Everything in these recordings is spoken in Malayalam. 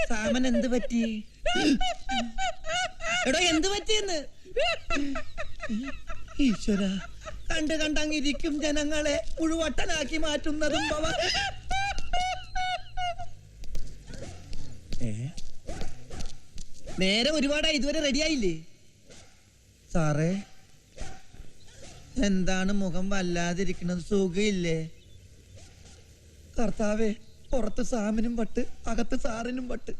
സാമൻ എന്ത് പറ്റി? എടോ എന്ത് പറ്റിയെന്ന്? ഈശ്വര, കണ്ടങ്ങിരിക്കും ജനങ്ങളെ മുഴുവട്ടനാക്കി മാറ്റുന്നതും നേരെ ഒരുപാടായി, ഇതുവരെ റെഡിയായില്ലേ? സാറേ, എന്താണ് മുഖം വല്ലാതിരിക്കുന്നത്? സുഖയില്ലേ? കർത്താവേ, പുറത്ത് സാമിനും പട്ട്, അകത്ത് സാറിനും പട്ട്.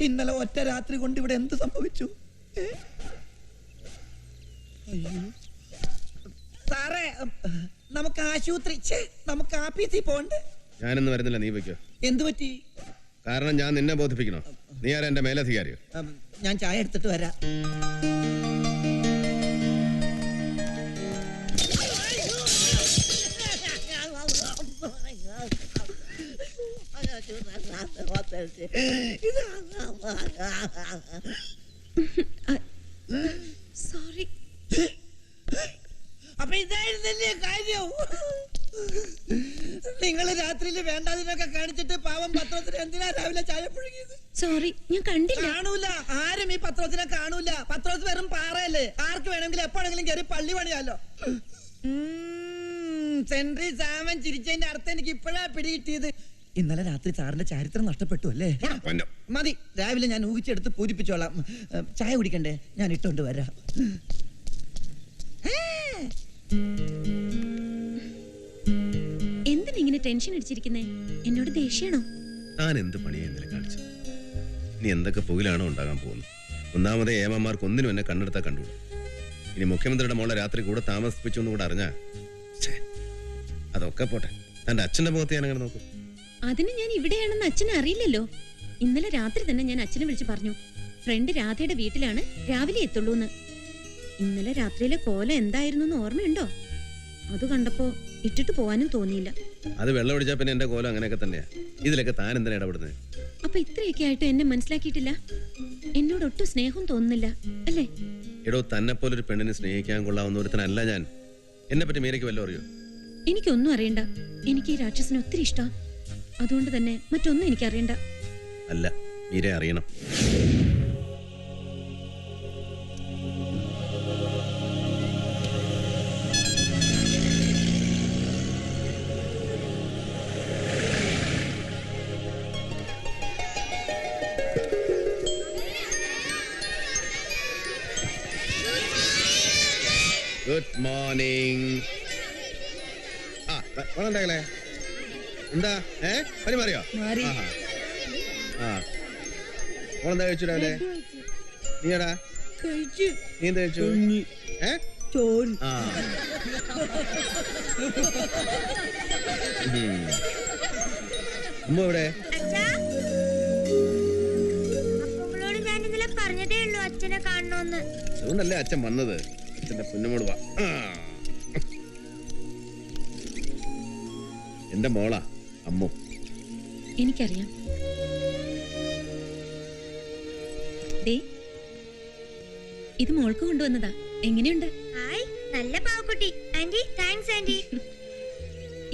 ഇന്നലെ ഒറ്റ രാത്രി കൊണ്ട് ഇവിടെ എന്ത് സംഭവിച്ചു? അയ്യോ സാറേ, നമുക്ക് ആശുപത്രി, നമുക്ക് ആഫീസിൽ പോണ്ടേ? ഞാനൊന്നും വരുന്നില്ല, നീ വയ്ക്കോ. എന്ത് പറ്റി? കാരണം ഞാൻ നിന്നെ ബോധിപ്പിക്കണോ? നീ ആരാ, എന്റെ മേലധികാരിയോ? ഞാൻ ചായ എടുത്തിട്ട് വരാം. സോറി. അപ്പൊ ഇതായിരുന്നല്ലേ കാര്യം? നിങ്ങൾ രാത്രിയിൽ വേണ്ടാതിനൊക്കെ കാണിച്ചിട്ട് പാവം പത്രത്തിന് എന്തിനാ രാവിലെ ചായ പുഴുകിയത്? സോറി, ഞാൻ കണ്ടില്ല. കാണൂല, ആരും ഈ പത്രത്തിനെ കാണൂല. പത്രത്തിൽ വെറും പാറയല്ലേ, ആർക്ക് വേണമെങ്കിലും എപ്പോഴെങ്കിലും കയറി പള്ളി പണിയാലോ. സെൻട്രി സാമൻ ചിരിച്ചതിന്റെ അർത്ഥം എനിക്ക് ഇപ്പോഴാ പിടികിട്ടിയത്. ഇന്നലെ രാത്രി സാറിന്റെ ചരിത്രം നഷ്ടപ്പെട്ടു അല്ലേ? മതി, രാവിലെ ഞാൻ ഊഹിച്ചെടുത്ത് പൂരിപ്പിച്ചോളാം. ചായ കുടിക്കണ്ടേ? ഞാൻ ഇട്ടോണ്ട് വരാം. എന്തിനിങ്ങനെ ടെൻഷൻ അടിച്ചിരിക്കുന്നേ? എന്നോട് ദേഷ്യാണോ? ഞാൻ എന്ത് പണിയാ ഇന്നലെ കാണിച്ചു? നീ എന്തൊക്കെ പുകിലാണോ ഉണ്ടാകാൻ പോകുന്നത്? ഒന്നാമതേ ഏമാർക്ക് ഒന്നിനും എന്നെ കണ്ണെടുത്താ കണ്ടുകൂടും. ഇനി മുഖ്യമന്ത്രിയുടെ മോളെ രാത്രി കൂടെ താമസിപ്പിച്ചു എന്ന് കൂടെ അറിഞ്ഞാ അതൊക്കെ പോട്ടെ, തന്റെ അച്ഛന്റെ മുഖത്ത് ഞാൻ അങ്ങനെ നോക്കും. അതിന് ഞാൻ ഇവിടെയാണെന്ന് അച്ഛനെ അറിയില്ലല്ലോ. ഇന്നലെ രാത്രി തന്നെ ഞാൻ അച്ഛനെ വിളിച്ചു പറഞ്ഞു, ഫ്രണ്ട് രാധയുടെ വീട്ടിലാണ്, രാവിലെ എത്തുള്ളൂന്ന്. ഇന്നലെ രാത്രിയിലെ കോലം എന്തായിരുന്നു ഓർമ്മയുണ്ടോ? അത് കണ്ടപ്പോ ഇട്ടിട്ട് പോവാനും തോന്നിയില്ല. അത് വെള്ളം ഒഴിച്ചാ പിന്നെ എന്റെ കോലം അങ്ങനെയൊക്കെ തന്നെയാ. ഇതിലൊക്കെ താൻ എന്തിനാ ഇടപെടുന്നത്? അപ്പൊ ഇത്രയൊക്കെ ആയിട്ട് എന്നെ മനസ്സിലാക്കിയിട്ടില്ല? എന്നോട് ഒട്ടും സ്നേഹം തോന്നുന്നില്ല അല്ലേ? എടോ, തന്നെ പോലൊരു പെണ്ണിനെ സ്നേഹിക്കാൻ കൊള്ളാവുന്ന ഒരുത്തനല്ല ഞാൻ. എന്നെ പറ്റി മീരയ്ക്ക് വല്ലതും അറിയോ? എനിക്കൊന്നും അറിയണ്ട. എനിക്ക് ഈ രാക്ഷസിനെ ഒത്തിരി ഇഷ്ടം. അതുകൊണ്ട് തന്നെ മറ്റൊന്നും എനിക്കറിയണ്ട. അല്ല, മീരെ അറിയണം. Good morning. ഉണ്ടാകലേ എന്താ? പനി മാറിയോ? ഓളെന്താ കഴിച്ചു രാവിലെ? നീടാ നീ എന്താ കഴിച്ചു? ഉമ്മ എവിടെ? പറഞ്ഞതേ ഉള്ളൂ അച്ഛനെ കാണണോന്ന്. അതുകൊണ്ടല്ലേ അച്ഛൻ വന്നത്. അച്ഛന്റെ പൊന്നുമോട് വാ. എന്റെ മോളാ അമ്മു. എനിക്കറിയാം. ഇത് മോൾക്ക് കൊണ്ടുവന്നതാ. എങ്ങനെയുണ്ട്? നല്ല പാവക്കുട്ടി. Anti, thanks anti.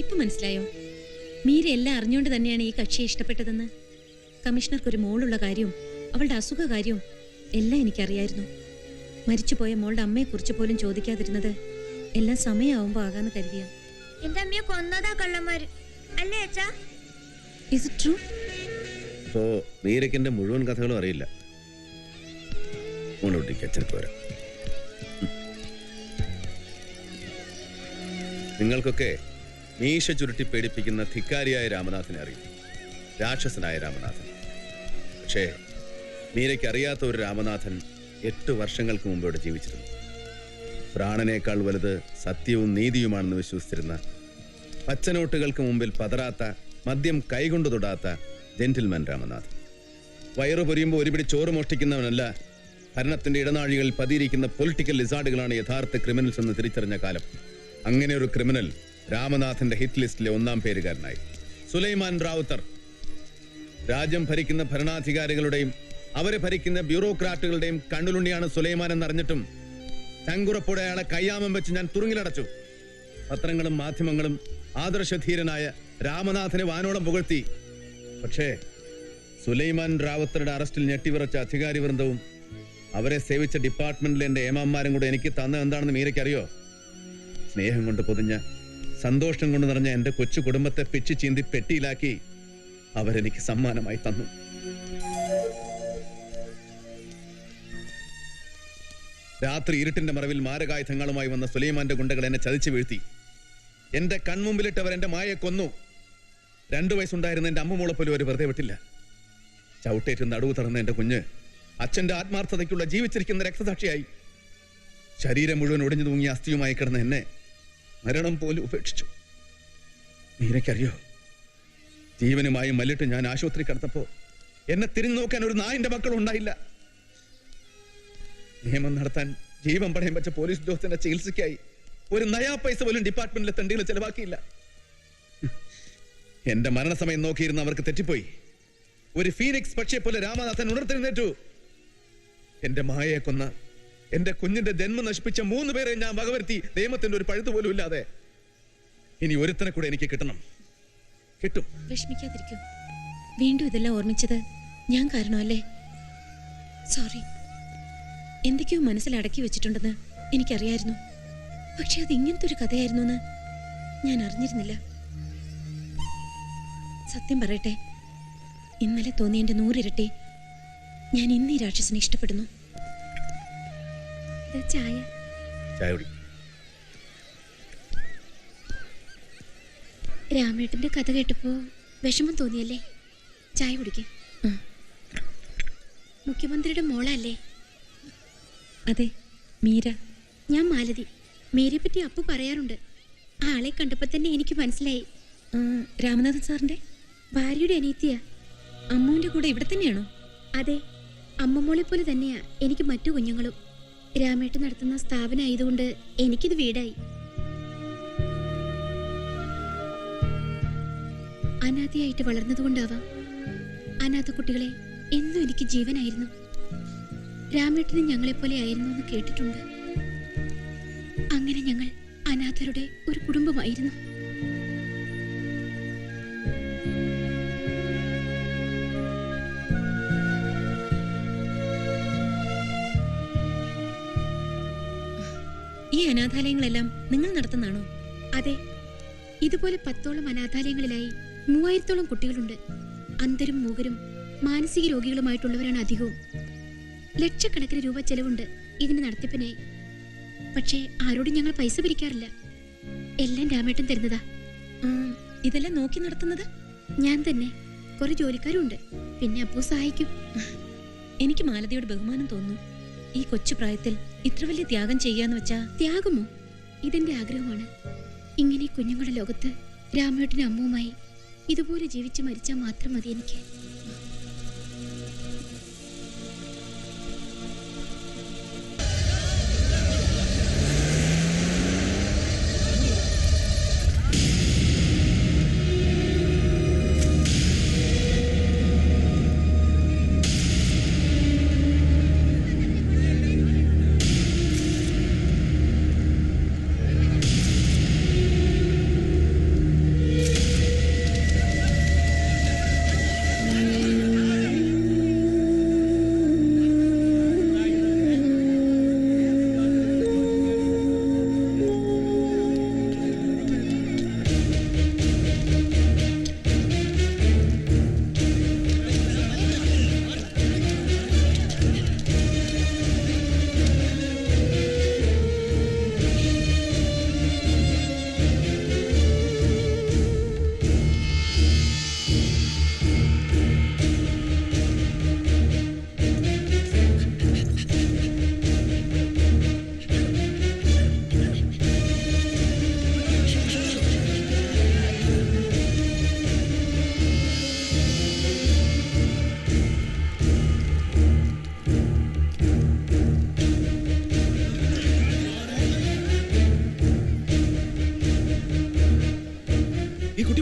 ഇപ്പൊ മനസ്സിലായോ? മീര എല്ലാം അറിഞ്ഞുകൊണ്ട് തന്നെയാണ് ഈ കക്ഷിയെ ഇഷ്ടപ്പെട്ടതെന്ന്. കമ്മീഷണർക്ക് ഒരു മോളുള്ള കാര്യവും അവളുടെ അസുഖ കാര്യവും എല്ലാം എനിക്കറിയായിരുന്നു. മരിച്ചുപോയ മോളുടെ അമ്മയെ കുറിച്ച് പോലും ചോദിക്കാതിരുന്നത് എല്ലാം സമയമാവുമ്പോ ആകാന്ന് കരുതിയ. എന്റെ അമ്മയെ കൊന്നതാ കള്ളന്മാര് അല്ലേ അച്ഛാ? Is it true? ഇപ്പോ മീരയ്ക്കെന്റെ മുഴുവൻ കഥകളും അറിയില്ല. മോളോട്ടിക്ക് അച്ഛൻ പോരാ. നിങ്ങൾക്കൊക്കെ മീശ ചുരുട്ടി പേടിപ്പിക്കുന്ന ധിക്കാരിയായ രാമനാഥനെ അറിയും, രാക്ഷസനായ രാമനാഥൻ. പക്ഷേ മീരയ്ക്ക് അറിയാത്ത ഒരു രാമനാഥൻ 8 വർഷങ്ങൾക്ക് മുമ്പ് ഇവിടെ ജീവിച്ചിരുന്നു. പ്രാണനേക്കാൾ വലുത് സത്യവും നീതിയുമാണെന്ന് വിശ്വസിച്ചിരുന്ന, പച്ചനോട്ടുകൾക്ക് മുമ്പിൽ പതറാത്ത, മദ്യം കൈകൊണ്ട് തൊടാത്ത ജെന്റിൽമാൻ രാമനാഥൻ. വയറു പൊരിയുമ്പോൾ ഒരുപിടി ചോറ് മോഷ്ടിക്കുന്നവനല്ല, ഭരണത്തിന്റെ ഇടനാഴികളിൽ പതിയിരിക്കുന്ന പൊളിറ്റിക്കൽ ലിസാർഡുകളാണ് യഥാർത്ഥ ക്രിമിനൽസ് എന്ന് തിരിച്ചറിഞ്ഞ കാലം. അങ്ങനെ ഒരു ക്രിമിനൽ രാമനാഥന്റെ ഹിറ്റ് ലിസ്റ്റിലെ 1ാം പേരുകാരനായി. സുലൈമാൻ റാവുത്തർ. രാജ്യം ഭരിക്കുന്ന ഭരണാധികാരികളുടെയും അവരെ ഭരിക്കുന്ന ബ്യൂറോക്രാറ്റുകളുടെയും കണ്ണുലുണ്ടിയാണ് സുലൈമാൻ എന്നറിഞ്ഞിട്ടും ചങ്കുറപ്പോടെ അയാളെ കയ്യാമം വെച്ച് ഞാൻ തുറുങ്ങിലടച്ചു. പത്രങ്ങളും മാധ്യമങ്ങളും ആദർശധീരനായ രാമനാഥനെ വാനോളം പുകഴ്ത്തി. പക്ഷേ സുലൈമാൻ റാവുത്തറുടെ അറസ്റ്റിൽ ഞെട്ടിവിറച്ച അധികാരി വൃന്ദവും അവരെ സേവിച്ച ഡിപ്പാർട്ട്മെന്റിലെ എന്റെ ഏമാന്മാരും കൂടെ എനിക്ക് തന്ന എന്താണെന്ന് മീരയ്ക്കറിയോ? സ്നേഹം കൊണ്ട് പൊതിഞ്ഞ, സന്തോഷം കൊണ്ട് നിറഞ്ഞ എന്റെ കൊച്ചു കുടുംബത്തെ പിച്ചു ചീന്തി പെട്ടിയിലാക്കി അവരെനിക്ക് സമ്മാനമായി തന്നു. രാത്രി ഇരുട്ടിന്റെ മറവിൽ മാരകായുധങ്ങളുമായി വന്ന സുലൈമാന്റെ ഗുണ്ടകൾ എന്നെ ചതിച്ചു വീഴ്ത്തി. എന്റെ കൺമുമ്പിലിട്ട് അവർ എന്റെ മായെ കൊന്നു. 2 വയസ്സുണ്ടായിരുന്ന എന്റെ അമ്മമോളെ പോലും ഒരു വെറുതെ വിട്ടില്ല. ചവിട്ടേറ്റ് നടുവ് തറന്ന എന്റെ കുഞ്ഞ് അച്ഛന്റെ ആത്മാർത്ഥതയ്ക്കുള്ള ജീവിച്ചിരിക്കുന്ന രക്തസാക്ഷിയായി. ശരീരം മുഴുവൻ ഒടിഞ്ഞു തൂങ്ങിയ അസ്ഥിയുമായി കിടന്ന എന്നെ മരണം പോലും ഉപേക്ഷിച്ചു. മീരയ്ക്കറിയോ, ജീവനുമായി മല്ലിട്ട് ഞാൻ ആശുപത്രി കിടന്നപ്പോ എന്നെ തിരിഞ്ഞു നോക്കാൻ ഒരു നായിന്റെ മക്കളും ഉണ്ടായില്ല. നിയമം നടത്താൻ ജീവൻ പണയം വെച്ച പോലീസ് ഉദ്യോഗസ്ഥന്റെ ചികിത്സയ്ക്കായി ഒരു നയാ പൈസ പോലും ഡിപ്പാർട്ട്മെന്റിലെ തണ്ടികൾ ചെലവാക്കിയില്ല. എന്റെ മരണസമയം നോക്കിയിരുന്ന അവർക്ക് തെറ്റിപ്പോയി. ഒരു ഫീനിക്സ് പക്ഷിയെ പോലെ രാമനാഥൻ ഉണർത്തെഴുന്നേറ്റു. എന്റെ മായയെ കൊന്ന, എന്റെ കുഞ്ഞിന്റെ ജന്മം നശിപ്പിച്ച 3 പേരെ ഞാൻ വകവരുത്തി. നിയമത്തിന്റെ ഒരു പഴുതു പോലും ഇല്ലാതെ. ഇനി ഒരുത്തനെ കൂടെ എനിക്ക് കിട്ടണം. കിട്ടും. വിഷമിക്കാതിരിക്കൂ. വീണ്ടും ഇതെല്ലാം ഓർമ്മിച്ചത് ഞാൻ കാരണമല്ലേ? സോറി. എന്തൊക്കെയോ മനസ്സിൽ അടക്കി വെച്ചിട്ടുണ്ടെന്ന് എനിക്കറിയായിരുന്നു. പക്ഷെ അത് ഇങ്ങനത്തെ ഒരു കഥയായിരുന്നു എന്ന് ഞാൻ അറിഞ്ഞിരുന്നില്ല. സത്യം പറയട്ടെ, ഇന്നലെ തോന്നിയ 100 ഇരട്ടി ഞാൻ ഇന്ന് ഈ രാക്ഷസനെ ഇഷ്ടപ്പെടുന്നു. ചായ. ചായ കുടി. രാമേട്ടന്റെ കഥ കേട്ടപ്പോ വിഷമം തോന്നിയല്ലേ? ചായ കുടിക്കേ. മുഖ്യമന്ത്രിയുടെ മോളല്ലേ? അതെ, മീര. ഞാൻ മാലതി. മീരയെ പറ്റി അപ്പു പറയാറുണ്ട്. ആളെ കണ്ടപ്പോ തന്നെ എനിക്ക് മനസ്സിലായി. രാമനാഥൻ സാറിന്റെ ഭാര്യയുടെ അനിയത്തിയാ. അമ്മുവിന്റെ കൂടെ ഇവിടെ തന്നെയാണോ? അതെ, അമ്മമോളെ പോലെ തന്നെയാ എനിക്ക് മറ്റു കുഞ്ഞുങ്ങളും. രാമേട്ടൻ നടത്തുന്ന സ്ഥാപനം ആയതുകൊണ്ട് എനിക്കിത് വീടായി. അനാഥയായിട്ട് വളർന്നതുകൊണ്ടാവാം അനാഥ കുട്ടികളെ എന്നും എനിക്ക് ജീവനായിരുന്നു. രാമേട്ടനും ഞങ്ങളെപ്പോലെ ആയിരുന്നു എന്ന് കേട്ടിട്ടുണ്ട്. അങ്ങനെ ഞങ്ങൾ അനാഥരുടെ ഒരു കുടുംബമായിരുന്നു. ഈ അനാഥാലയങ്ങളെല്ലാം നിങ്ങൾ നടത്തുന്നതാണോ? അതെ, ഇതുപോലെ 10ഓളം അനാഥാലയങ്ങളിലായി 3000ഓളം കുട്ടികളുണ്ട്. അന്ധരും മൂകരും മാനസിക രോഗികളുമായിട്ടുള്ളവരാണ് അധികവും. ലക്ഷക്കണക്കിന് രൂപ ചെലവുണ്ട് ഇതിന് നടത്തിപ്പിനായി. പക്ഷേ ആരോടും ഞങ്ങൾ പൈസ പിരിക്കാറില്ല. എല്ലാം രാമേട്ടൻ തരുന്നതാ. ഇതെല്ലാം നോക്കി നടത്തുന്നത് ഞാൻ തന്നെ. കുറെ ജോലിക്കാരും ഉണ്ട്. പിന്നെ അപ്പോ സഹായിക്കും. എനിക്ക് മാലതിയോട് ബഹുമാനം തോന്നുന്നു. ഈ കൊച്ചു പ്രായത്തിൽ ഇത്ര വലിയ ത്യാഗം ചെയ്യാന്ന് വെച്ചാ. ത്യാഗമോ? ഇതെന്റെ ആഗ്രഹമാണ്. ഇങ്ങനെ കുഞ്ഞുങ്ങളുടെ ലോകത്ത് രാമേട്ടനും അമ്മുവുമായി ഇതുപോലെ ജീവിച്ച് മരിച്ചാൽ മാത്രം മതി എനിക്ക്.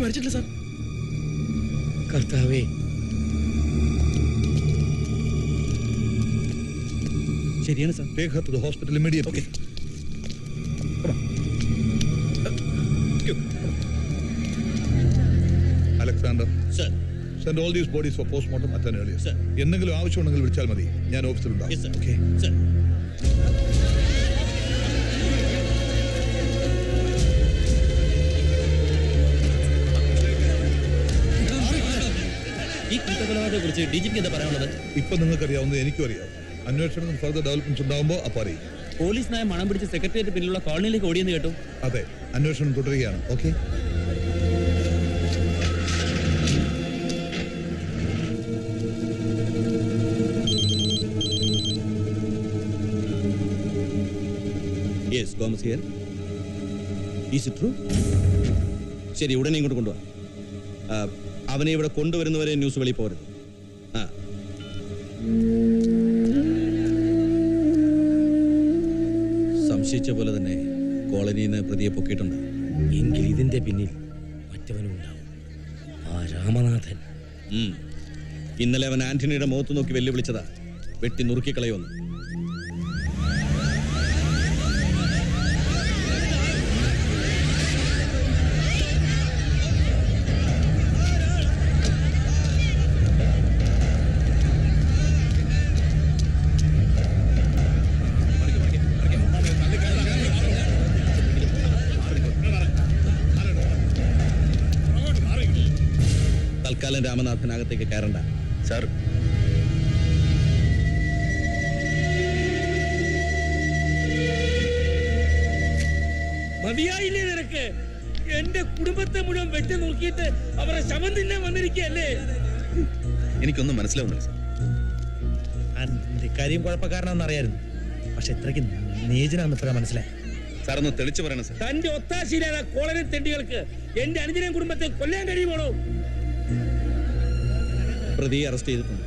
മരിച്ചിട്ടില്ല സാർ. കർത്താവേ, ശരിയാണ് sir. Take her to the hospital immediately. Okay. Come on. Send all these bodies for postmortem at an earliest. Sir. എന്തെങ്കിലും ആവശ്യമുണ്ടെങ്കിൽ വിളിച്ചാൽ മതി. ഞാൻ ഓഫീസിലുണ്ടാവും. Yes, sir. Okay. Sir. ഈ കൂട്ടക്കൊലപാതകത്തെ കുറിച്ച് ഡിജിക്ക് എന്താ പറയാനുള്ളത്? ഇപ്പൊ നിങ്ങൾക്കറിയാവുന്നത് എനിക്കും അറിയാം. അന്വേഷണം ഫർദർ ഡെവലപ്മെന്റ്സ് ഉണ്ടാവുമ്പോൾ അപ്പോൾ അറിയും. പോലീസ് നായ മണം പിടിച്ച് സെക്രട്ടേറിയറ്റ് പിന്നിലുള്ള കോളനിയിലേക്ക് ഓടിയെന്ന് കേട്ടു. അതെ, അന്വേഷണം തുടരുകയാണ്. Okay. Yes, Gomez here. Is it true? ശരി, ഉടനെ ഇങ്ങോട്ട് കൊണ്ടുപോവാ. അവനെ ഇവിടെ കൊണ്ടുവരുന്നവരെ ന്യൂസ് വെളി പോരുത്. ആ, സംശയിച്ച പോലെ തന്നെ കോളനിയിൽ നിന്ന് പ്രതിയെ പൊക്കിയിട്ടുണ്ട്. എങ്കിൽ ഇതിന്റെ പിന്നിൽ മറ്റവനും ഉണ്ടാവും, ആ രാമനാഥൻ. ഇന്നലെ അവൻ ആന്റണിയുടെ മുഖത്ത് നോക്കി വെല്ലുവിളിച്ചതാ, വെട്ടി നുറുക്കിക്കളയുമെന്ന്. തൽക്കാലം രാമനാഥനകത്തേക്ക് കയറണ്ട. സാർ, മതിയായില്ലേ നിനക്ക്? എന്റെ കുടുംബത്തെ മുഴുവൻ വെട്ടി നോക്കിയിട്ട് അവരെ ശവം തിന്നാൻ വന്നിരിക്കല്ലേ? എനിക്കൊന്നും മനസ്സിലാവുന്നില്ല സാർ. കാര്യം കുഴപ്പക്കാരനാണെന്ന് അറിയായിരുന്നു, പക്ഷെ ഇത്രയ്ക്ക് നീചനാണെന്ന് ഇപ്പഴാ മനസ്സിലായി. സാർ ഒന്ന് തെളിച്ചു പറയണം സാർ. തന്റെ ഒത്താശയില്ലാതെ കോളനി തെണ്ടികൾക്ക് എന്റെ അനുജനെയും കുടുംബത്തെ കൊല്ലാൻ കഴിയുമോളൂ? പ്രതിയെ അറസ്റ്റ് ചെയ്തിട്ടുണ്ട്.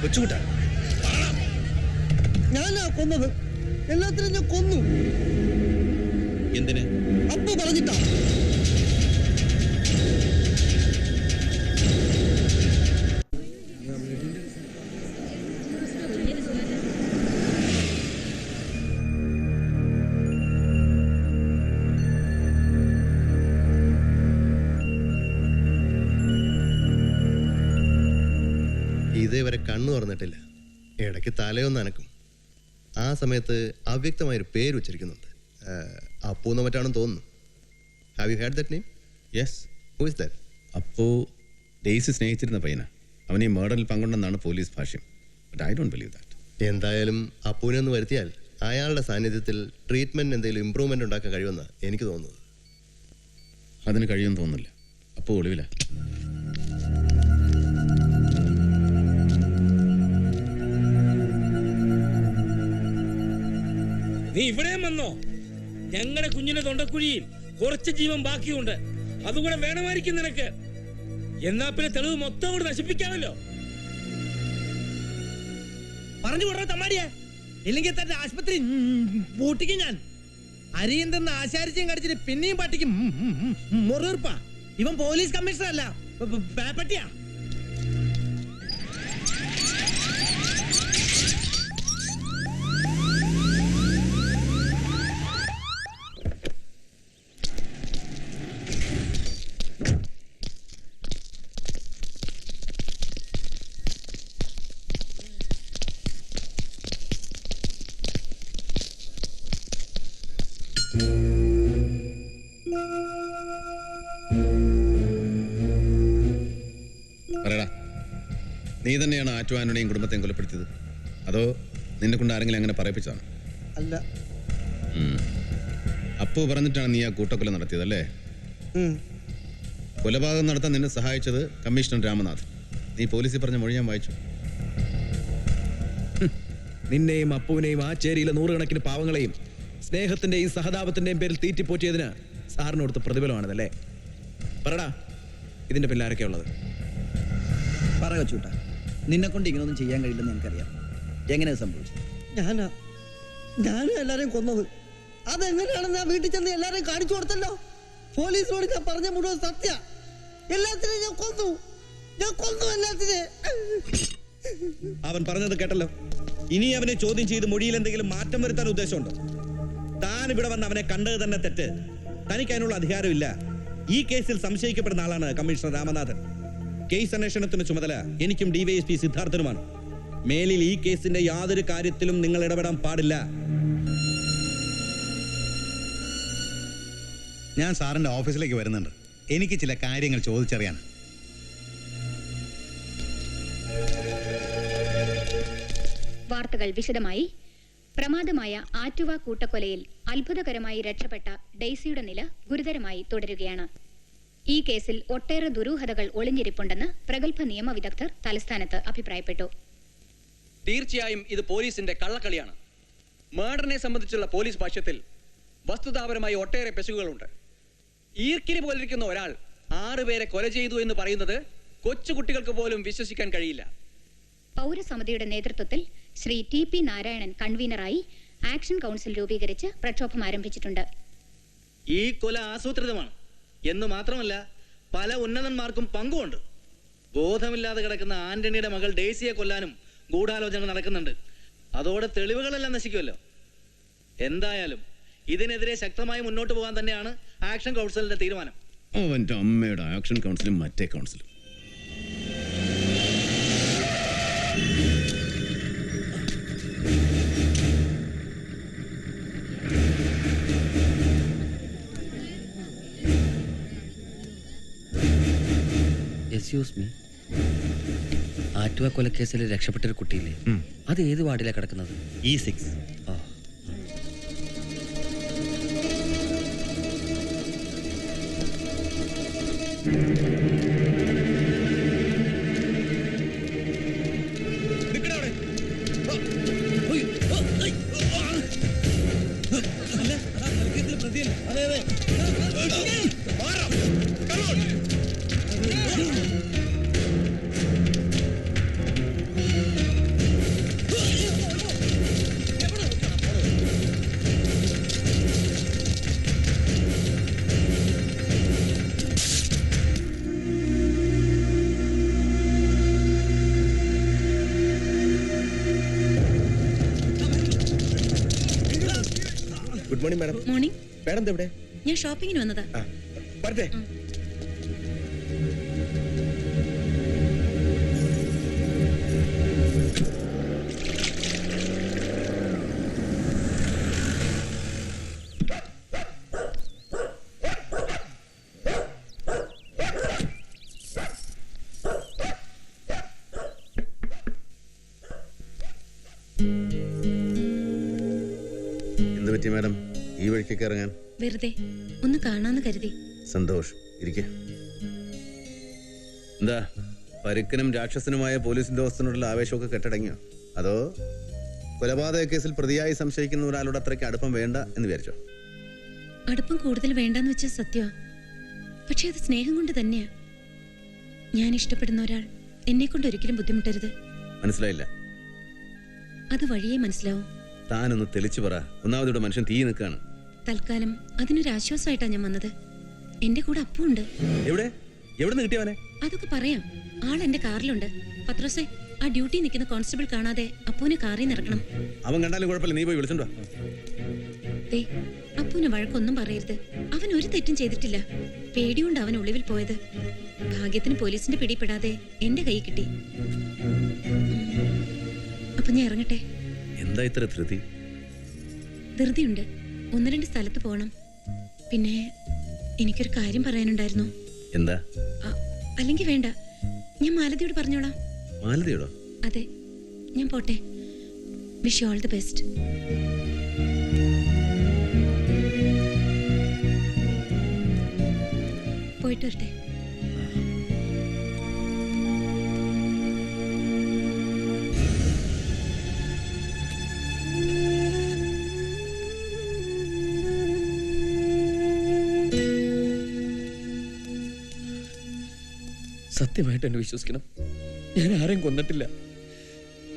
കൊച്ചുകൂട്ടാ, ഞാനാ കൊന്നത്. എല്ലാത്തിനും ഞാൻ കൊന്നു. എന്തിന്? അപ്പു പറഞ്ഞിട്ടാ. ഇതേവരെ കണ്ണു തുറന്നിട്ടില്ല. ഇടയ്ക്ക് തലയൊന്ന് അനക്കും. ആ സമയത്ത് അവ്യക്തമായൊരു പേര് ഉച്ചരിക്കുന്നുണ്ട്. അപ്പൂന്ന് മറ്റാണെന്ന് തോന്നുന്നു. Have you had that name? Yes. Who is that? അപ്പോ ഡെയ്സി സ്നേഹിച്ചിരുന്ന പയ്യനാ. അവൻ ഈ മേർഡറിൽ പങ്കുണ്ടെന്നാണ് പോലീസ് ഭാഷ്യം. But I don't believe that. എന്തായാലും അപ്പൂനെ ഒന്ന് വരുത്തിയാൽ അയാളുടെ സാന്നിധ്യത്തിൽ ട്രീറ്റ്മെന്റ് എന്തെങ്കിലും ഇമ്പ്രൂവ്മെന്റ് ഉണ്ടാക്കാൻ കഴിയുമെന്നാണ് എനിക്ക് തോന്നുന്നത്. അതിന് കഴിയുമെന്ന് തോന്നുന്നില്ല. അപ്പോൾ ഒളിവില. നീ ഇവിടെയും വന്നോ? ഞങ്ങളുടെ കുഞ്ഞിന്റെ തൊണ്ടക്കുഴിയിൽ കുറച്ച് ജീവൻ ബാക്കിയുണ്ട്. അതുകൂടെ വേണമായിരിക്കും നിനക്ക്. എന്നാ പിന്നെ തെളിവ് മൊത്തം കൂടെ നശിപ്പിക്കാമല്ലോ. പറഞ്ഞു കൊടുത്ത തമ്മാടിയാ, ഇല്ലെങ്കിൽ തന്റെ ആശുപത്രി പൂട്ടിക്കും ഞാൻ. അരിയും തന്ന ആശാരിച്ചും കടിച്ചിട്ട് പിന്നെയും പട്ടിക്കും മുറിർപ്പാ. ഇവൻ പോലീസ് കമ്മീഷണർ അല്ല, പേപ്പട്ടിയാ. പറയടാ, നീ തന്നെയാണ് ആറ്റു ആന്റണിയും കുടുംബത്തെയും കൊലപ്പെടുത്തിയത്? അതോ നിന്നെ കൊണ്ട് ആരെങ്കിലും അങ്ങനെ പറയിപ്പിച്ചാണ്? അല്ല. അപ്പു പറഞ്ഞിട്ടാണ് നീ ആ കൂട്ടക്കൊല നടത്തിയതല്ലേ? കൊലപാതകം നടത്താൻ നിന്നെ സഹായിച്ചത് കമ്മീഷണർ രാമനാഥ്. നീ പോലീസിൽ പറഞ്ഞ മൊഴി ഞാൻ വായിച്ചു. നിന്നെയും അപ്പുവിനെയും ആ ചേരിയിലെ നൂറുകണക്കിന് പാവങ്ങളെയും സ്നേഹത്തിന്റെയും സഹതാപത്തിന്റെയും പേരിൽ തീറ്റിപ്പോറ്റിയതിന് സാറിന് കൊടുത്ത പ്രതിഫലമാണിതല്ലേ? പറടാ, ഇതിന്റെ പിന്നിൽ ആരൊക്കെയാ ഉള്ളത്? പറ കൊച്ചൂട്ടാ, നിന്നെ കൊണ്ട് ഇങ്ങനൊന്നും ചെയ്യാൻ കഴിയില്ലെന്ന് എനിക്കറിയാം. എങ്ങനെ സംഭവിച്ചു? ഞാനും എല്ലാരെയും കൊന്നത്. അതെങ്ങനെയാണെന്ന് ഞാൻ വീട്ടിൽ ചെന്ന് എല്ലാരെയും കാണിച്ചു കൊടുത്തല്ലോ. പോലീസിനോട് ഞാൻ പറഞ്ഞ മുഴുവൻ സത്യ. എല്ലാത്തിനെയും ഞാൻ കൊന്നു എല്ലാത്തിനെ. അവൻ പറഞ്ഞത് കേട്ടല്ലോ. ഇനി അവനെ ചോദ്യം ചെയ്ത് മൊഴിയിൽ എന്തെങ്കിലും മാറ്റം വരുത്താൻ ഉദ്ദേശമുണ്ടോ? താൻ ഇവിടെ വന്ന് അവനെ കണ്ടത് തന്നെ തെറ്റ്. തനിക്ക് അതിനുള്ള അധികാരമില്ല. ഈ കേസിൽ സംശയിക്കപ്പെടുന്ന ആളാണ് കമ്മീഷണർ രാമനാഥൻ. കേസ് അന്വേഷണത്തിന് ചുമതല എനിക്കും ഡിവൈഎസ്പി സിദ്ധാർത്ഥനുമാണ്. മേലിൽ ഈ കേസിന്റെ യാതൊരു കാര്യത്തിലും നിങ്ങൾ ഇടപെടാൻ പാടില്ല. ഞാൻ സാറിന്റെ ഓഫീസിലേക്ക് വരുന്നുണ്ട്. എനിക്ക് ചില കാര്യങ്ങൾ ചോദിച്ചറിയാൻ. വാർത്തകൾ വിശദമായി. പ്രമാദമായ ആറ്റുവ കൂട്ടക്കൊലയിൽ അത്ഭുതകരമായി രക്ഷപ്പെട്ട ഡെയ്സിയുടെ നില ഗുരുതരമായി തുടരുകയാണ്. ഈ കേസിൽ ഒട്ടേറെ ദുരൂഹതകൾ ഒളിഞ്ഞിരിപ്പുണ്ടെന്ന് പ്രഗത്ഭ നിയമവിദഗ്ധർ തലസ്ഥാനത്ത് അഭിപ്രായപ്പെട്ടു. തീർച്ചയായും ഇത് പോലീസിന്റെ കള്ളക്കളിയാണ്. മർഡറിനെ സംബന്ധിച്ചുള്ള പോലീസ് ഭാഷ്യത്തിൽ വസ്തുതാപരമായി ഒട്ടേറെ പെശകുകളുണ്ട്. ഈർക്കിലി പോലിരിക്കുന്ന ഒരാൾ 6 പേരെ കൊല ചെയ്തു എന്ന് പറയുന്നത് കൊച്ചുകുട്ടികൾക്ക് പോലും വിശ്വസിക്കാൻ കഴിയില്ല. പൗരസമിതിയുടെ നേതൃത്വത്തിൽ ശ്രീ TP നാരായണൻ കൺവീനറായി ആക്ഷൻ കൗൺസിൽ രൂപീകരിച്ച് പ്രക്ഷോഭം ആരംഭിച്ചിട്ടുണ്ട്. ഈ കൊല ആസൂത്രിതമാണ് എന്ന് മാത്രമല്ല പല ഉന്നതന്മാർക്കും പങ്കുമുണ്ട്. ബോധമില്ലാതെ കിടക്കുന്ന ആന്റണിയുടെ മകൾ ഡെയ്സിയെ കൊല്ലാനും ഗൂഢാലോചന നടക്കുന്നുണ്ട്. അതോടെ തെളിവുകളെല്ലാം നശിക്കുമല്ലോ. എന്തായാലും ഇതിനെതിരെ ശക്തമായി മുന്നോട്ട് പോകാൻ തന്നെയാണ് ആക്ഷൻ കൗൺസിലിന്റെ തീരുമാനം. അവന്റെ അമ്മയുടെ ആക്ഷൻ കൗൺസിലും മറ്റേ കൗൺസിലും. എക്സ്ക്യൂസ് മീ, ആറ്റുവ കൊലക്കേസിൽ രക്ഷപ്പെട്ടൊരു കുട്ടിയില്ലേ, അത് ഏത് വാർഡിലാണ് കിടക്കുന്നത്? E6. ആ, good morning madam. Morning. Madam എവിടെ? ഞാൻ ഷോപ്പിങ്ങിന് വന്നതാ. വരട്ടെ. എന്ത് പറ്റി മാഡം ഈ വഴിക്കൊക്കെ ഇറങ്ങാൻ? വെറുതെ ഒന്ന് കാണാന്ന് കരുതി. സന്തോഷം, ഇരിക്കെ. എന്താ പരുക്കനും രാക്ഷസനുമായ പോലീസ് ഉദ്യോഗസ്ഥനോടുള്ള ആവേശമൊക്കെ കെട്ടടങ്ങിയോ? അതോ കൊലപാതക കേസിൽ പ്രതിയായി സംശയിക്കുന്ന ഒരാളോട് അത്രയ്ക്ക് അടുപ്പം വേണ്ട എന്ന് വിചാരിച്ചോ? അടുപ്പം കൂടുതൽ വേണ്ടെന്ന് വെച്ചാൽ സത്യമാ. പക്ഷെ അത് സ്നേഹം കൊണ്ട് തന്നെയാ. ഞാൻ ഇഷ്ടപ്പെടുന്ന ഒരാൾ എന്നെ കൊണ്ട് ഒരിക്കലും ബുദ്ധിമുട്ടരുത്. മനസ്സിലായില്ല. അത് വഴിയേ മനസ്സിലാവും. താനൊന്ന് തെളിച്ചു പറ. ഒന്നാമതിവിടെ മനുഷ്യൻ തീ നിൽക്കാണ്. തൽക്കാലം അതിനൊരു ആശ്വാസമായിട്ടാ ഞാൻ വന്നത്. എന്റെ കൂടെ അപ്പു ഉണ്ട്. എവിടെ നിന്ന് കിട്ടിയവനെ? അതൊക്കെ പറയാം. ആൾ എന്റെ കാറിലുണ്ട്. പത്രോസേ, ആ ഡ്യൂട്ടി നിൽക്കുന്ന കോൺസ്റ്റബിൾ കാണാതെ അപ്പുവിനെ കാറിൽ നിന്ന് ഇറക്കണം. അവൻ കണ്ടാലും കുഴപ്പമില്ല, നീ പോയി വിളിച്ചോണ്ടോ. അപ്പുവിനെ വഴക്കൊന്നും പറയരുത്. അവൻ ഒരു തെറ്റും ചെയ്തിട്ടില്ല. പേടികൊണ്ട് അവൻ ഒളിവിൽ പോയത്. ഭാഗ്യത്തിന് പോലീസിന്റെ പിടിപ്പെടാതെ എന്റെ കൈ കിട്ടി. അപ്പൊ ഞാൻ ഇറങ്ങട്ടെ. എന്താ ഇത്ര ധൃതി? ധൃതിയുണ്ട്. 1-2 സ്ഥലത്ത് പോണം. പിന്നെ എനിക്കൊരു കാര്യം പറയാനുണ്ടായിരുന്നു. എന്താ? അല്ലെങ്കിൽ വേണ്ട, ഞാൻ മാലതിയോട് പറഞ്ഞോളാം. മാലതിയോടോ? അതെ, ഞാൻ പോട്ടെ. Wish you all the best. പോയിട്ട് വരട്ടെ. സത്യമായിട്ട് എന്നെ വിശ്വസിക്കണം. ഞാൻ ആരെയും കൊന്നിട്ടില്ല.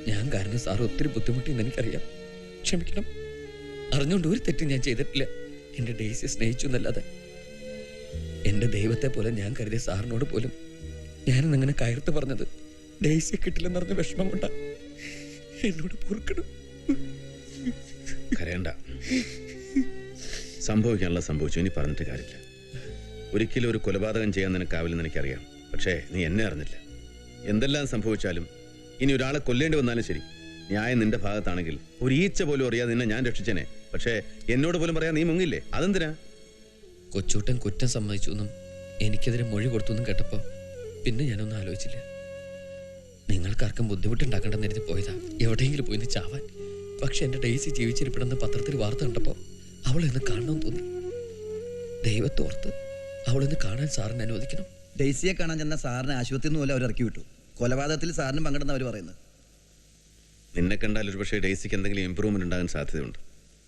ഞാൻ കാരണം സാർ ഒത്തിരി ബുദ്ധിമുട്ടിയെന്ന് എനിക്കറിയാം. ക്ഷമിക്കണം. അറിഞ്ഞുകൊണ്ട് ഒരു തെറ്റും ഞാൻ ചെയ്തിട്ടില്ല. എന്റെ ഡേയ്സിയെ സ്നേഹിച്ചു എന്നല്ലാതെ. എന്റെ ദൈവത്തെ പോലെ ഞാൻ കരുതിയ സാറിനോട് പോലും ഞാനിന്ന് അങ്ങനെ കയർത്ത് പറഞ്ഞത് ഡേയ്സിയെ കിട്ടില്ലെന്നറിഞ്ഞ വിഷമം കൊണ്ടാ. എന്നോട് പൊറുക്കണം. കരയണ്ട. സംഭവിക്കാനുള്ള സംഭവിച്ചു. ഇനി പറഞ്ഞിട്ട് കാര്യമില്ല. ഒരിക്കലും ഒരു കൊലപാതകം ചെയ്യാൻ നിനക്കാവില്ലെന്ന് എനിക്കറിയാം. പക്ഷേ നീ എന്നെ അറിഞ്ഞില്ല. എന്തെല്ലാം സംഭവിച്ചാലും ഇനി ഒരാളെ കൊല്ലേണ്ടി വന്നാലും ശരി, ന്യായം നിന്റെ ഭാഗത്താണെങ്കിൽ ഒരു ഈച്ച പോലും അറിയാതെ നിന്നെ ഞാൻ രക്ഷിച്ചേനെ. പക്ഷേ എന്നോട് പോലും പറയാൻ നീ മുങ്ങില്ലേ? അതെന്തിനാ? കൊച്ചൂട്ടൻ കുറ്റം സമ്മതിച്ചു എന്നും എനിക്കെതിരെ മൊഴി കൊടുത്തു എന്നും കേട്ടപ്പോ പിന്നെ ഞാനൊന്നും ആലോചിച്ചില്ല. നിങ്ങൾക്കാർക്കും ബുദ്ധിമുട്ടുണ്ടാക്കണ്ടെന്ന് എഴുതി പോയതാ, എവിടെയെങ്കിലും പോയി ചാവാൻ. പക്ഷെ എന്റെ ഡേയ്സി ജീവിച്ചിരിപ്പണമെന്ന് പത്രത്തിൽ വാർത്ത കണ്ടപ്പോ അവളെന്ന് കാണണമെന്ന് തോന്നി. ദൈവത്തോർത്ത് അവളെന്ന് കാണാൻ സാറിന് അനുവദിക്കണം. ഡെയ്സിയെ കാണാൻ ചെന്ന സാറിനെ ആശുപത്രിയിൽ നിന്ന് പോലും അവർ ഇറക്കി വിട്ടു. കൊലപാതകത്തിൽ സാറിനും പങ്കെടുന്ന അവർ പറയുന്നത്. നിന്നെ കണ്ടാൽ ഒരു പക്ഷേ ഡേയ്സിക്ക് എന്തെങ്കിലും ഇമ്പ്രൂവ്മെന്റ് ഉണ്ടാകാൻ സാധ്യതയുണ്ട്.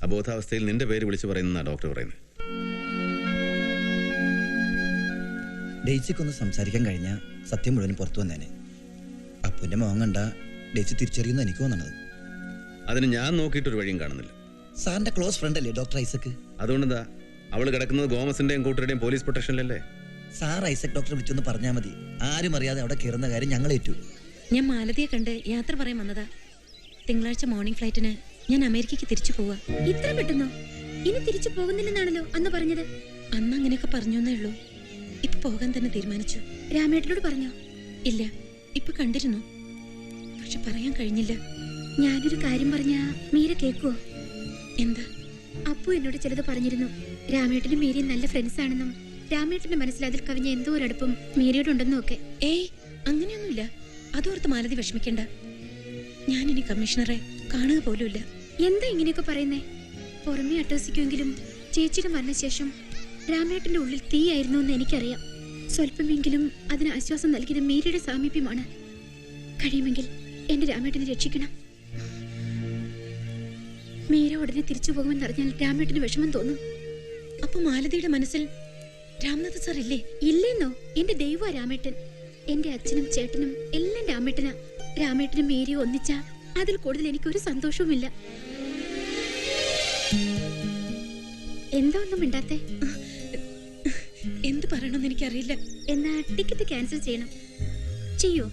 അബോധാവസ്ഥയിൽ നിന്റെ പേര് വിളിച്ചു പറയുന്നതാണ് ഡോക്ടർ പറയുന്നത്. ഡെയ്സിക്കൊന്ന് സംസാരിക്കാൻ കഴിഞ്ഞാൽ സത്യം മുഴുവൻ പുറത്തു വന്നേനെ. അപ്പുവിന്റെ മോഹം കണ്ട ഡെയ്സി തിരിച്ചറിയുന്ന എനിക്ക് തോന്നണത്. അതിന് ഞാൻ നോക്കിയിട്ടൊരു വഴിയും കാണുന്നില്ല. സാറിന്റെ ക്ലോസ് ഫ്രണ്ട് അല്ലേ ഡോക്ടർ ഐസക്? അതുകൊണ്ടെന്താ അവള് കിടക്കുന്നത് ഗോമസിന്റെയും കൂട്ടരുടെയും പോലീസ് പ്രൊട്ടക്ഷനിലല്ലേ? സാർ ഐസക് ഡോക്ടർ വിളിച്ചൊന്ന് പറഞ്ഞാൽ മതി. ആരും അറിയാതെ അവിടെ കയറുന്ന കാര്യം ഞങ്ങൾ ഏറ്റു. ഞാൻ മാലതിയെ കണ്ട് യാത്ര പറയാൻ വന്നതാ. തിങ്കളാഴ്ച മോർണിംഗ് ഫ്ലൈറ്റിന് ഞാൻ അമേരിക്കയ്ക്ക് തിരിച്ചു പോവാ. ഇത്ര പെട്ടെന്നോ? ഇനി തിരിച്ചു പോകുന്നില്ലെന്നാണല്ലോ അന്ന് പറഞ്ഞത്. അന്ന് അങ്ങനെയൊക്കെ പറഞ്ഞേ ഉള്ളൂ. ഇപ്പൊ പോകാൻ തന്നെ തീരുമാനിച്ചു. രാമേട്ടനോട് പറഞ്ഞോ? ഇല്ല, ഇപ്പൊ കണ്ടിരുന്നു, പക്ഷെ പറയാൻ കഴിഞ്ഞില്ല. ഞാനൊരു കാര്യം പറഞ്ഞാ മീര കേക്കുവോ? എന്താ? അപ്പു എന്നോട് ചിലത് പറഞ്ഞിരുന്നു. രാമേട്ടനും മീരയും നല്ല ഫ്രണ്ട്സ് ആണെന്നും രാമേട്ടന്റെ മനസ്സിൽ അതിൽ കവിഞ്ഞ എന്തോ ഒരടുപ്പം മീരയോടുണ്ടെന്നും ഒക്കെ. ഏയ്, അങ്ങനെയൊന്നുമില്ല. അതോർത്ത് മാലതി വിഷമിക്കണ്ട. ഞാനിനി കമ്മീഷണറെ കാണുക പോലുമില്ല. എന്താ ഇങ്ങനെയൊക്കെ പറയുന്നേ? പുറമേ അട്ടഹസിക്കുമെങ്കിലും ചേച്ചിയുടെ മരണശേഷം രാമേട്ടന്റെ ഉള്ളിൽ തീയായിരുന്നു എന്ന് എനിക്കറിയാം. സ്വല്പമെങ്കിലും അതിന് ആശ്വാസം നൽകിയത് മീരയുടെ സാമീപ്യമാണ്. കഴിയുമെങ്കിൽ എന്റെ രാമേട്ടനെ രക്ഷിക്കണം. മീര ഉടനെ തിരിച്ചു പോകുമെന്നറിഞ്ഞാൽ രാമേട്ടന് വിഷമം തോന്നും. അപ്പൊ മാലതിയുടെ മനസ്സിൽ രാംനാഥ് സാർ ഇല്ലേ? ഇല്ലെന്നോ? എന്റെ ദൈവ രാമേട്ടൻ. എന്റെ അച്ഛനും ചേട്ടനും എല്ലാം രാമേട്ടനാ. രാമേട്ടനും മീരയും ഒന്നിച്ച അതിൽ കൂടുതൽ എനിക്കൊരു സന്തോഷവുമില്ല. എന്താ ഒന്നും മിണ്ടാത്തെ? എന്ത് പറയണമെന്ന് എനിക്കറിയില്ല. എന്നാ ടിക്കറ്റ് ക്യാൻസൽ ചെയ്യണം. ചെയ്യോ?